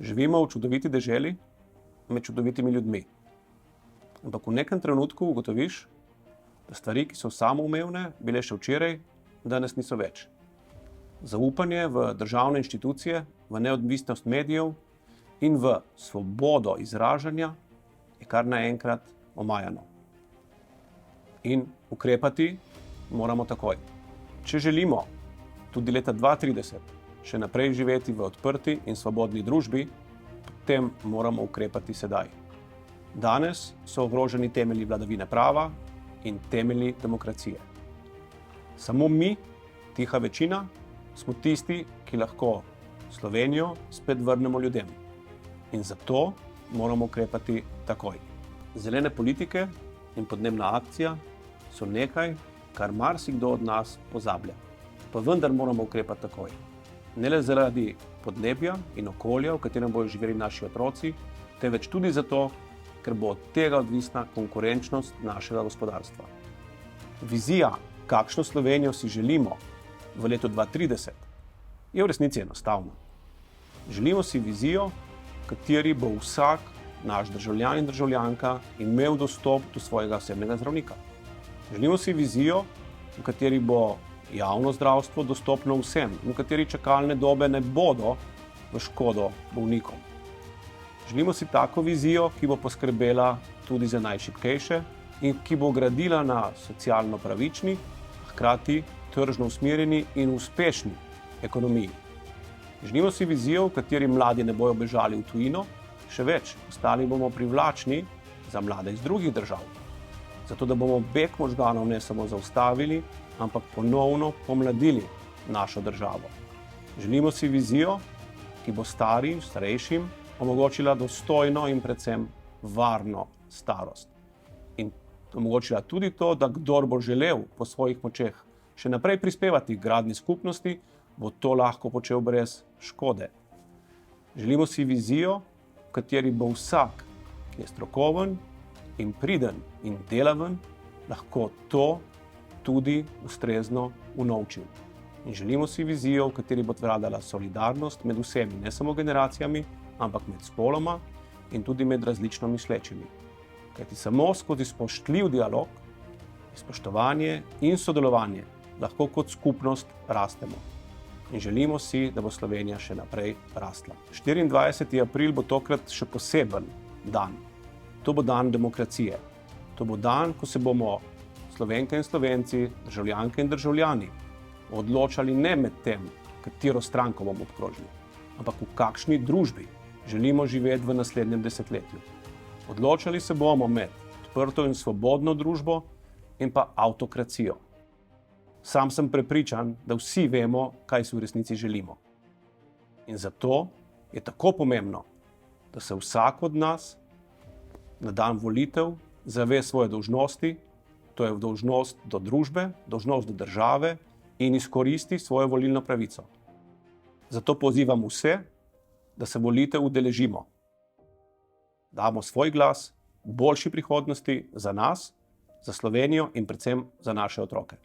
Živimo v čudoviti deželi med čudovitimi ljudmi. Ampak v nekem trenutku ugotoviš, da stvari, ki so samoumevne, bile še včeraj, danes niso več. Zaupanje v državne inštitucije, v neodvisnost medijev in v svobodo izražanja je kar naenkrat omajano. In ukrepati moramo takoj. Če želimo tudi leta 2030 še naprej živeti v odprti in svobodni družbi, potem moramo ukrepati sedaj. Danes so ogroženi temelji vladavine prava in temelji demokracije. Samo mi, tiha večina, smo tisti, ki lahko Slovenijo spet vrnemo ljudem. In zato moramo ukrepati takoj. Zelene politike in podnebna akcija so nekaj, kar marsikdo od nas pozablja. Pa vendar moramo ukrepati takoj. Ne le zaradi podnebja in okolja, v katerem bodo živeli naši otroci, temveč tudi zato, ker bo od tega odvisna konkurenčnost našega gospodarstva. Vizija, kakšno Slovenijo si želimo v letu 2030, je v resnici enostavna. Želimo si vizijo, v kateri bo vsak naš državljan in državljanka imel dostop do svojega osebnega zdravnika. Želimo si vizijo, v kateri bo javno zdravstvo dostopno vsem, v kateri čakalne dobe ne bodo v škodo bolnikom. Želimo si tako vizijo, ki bo poskrbela tudi za najšibkejše in ki bo gradila na socialno pravični, hkrati tržno usmerjeni in uspešni ekonomiji. Želimo si vizijo, v kateri mladi ne bojo bežali v tujino, še več, ostali bomo privlačni za mlade iz drugih držav. Zato, da bomo beg možganov ne samo zaustavili, ampak ponovno pomladili našo državo. Želimo si vizijo, ki bo starejšim omogočila dostojno in predvsem varno starost. In omogočila tudi to, da kdor bo želel po svojih močeh še naprej prispevati k gradnji skupnosti, bo to lahko počel brez škode. Želimo si vizijo, v kateri bo vsak, ki je strokoven in priden in delaven, lahko to tudi ustrezno unovčil. In želimo si vizijo, v kateri bo vladala solidarnost med vsemi, ne samo generacijami, ampak med spoloma in tudi med različno mislečimi. Kajti samo skozi spoštljiv dialog, spoštovanje in sodelovanje lahko kot skupnost rastemo. In želimo si, da bo Slovenija še naprej rastla. 24. april bo tokrat še poseben dan. To bo dan demokracije. To bo dan, ko se bomo Slovenke in Slovenci, državljanke in državljani odločali ne med tem, katero stranko bomo obkrožili, ampak v kakšni družbi želimo živeti v naslednjem desetletju. Odločali se bomo med odprto in svobodno družbo in pa avtokracijo. Sam sem prepričan, da vsi vemo, kaj si v resnici želimo. In zato je tako pomembno, da se vsak od nas na dan volitev zave svoje dolžnosti, to je dolžnost do družbe, dolžnost do države in izkoristi svojo volilno pravico. Zato pozivam vse, da se volitev udeležimo. Damo svoj glas v boljši prihodnosti za nas, za Slovenijo in predvsem za naše otroke.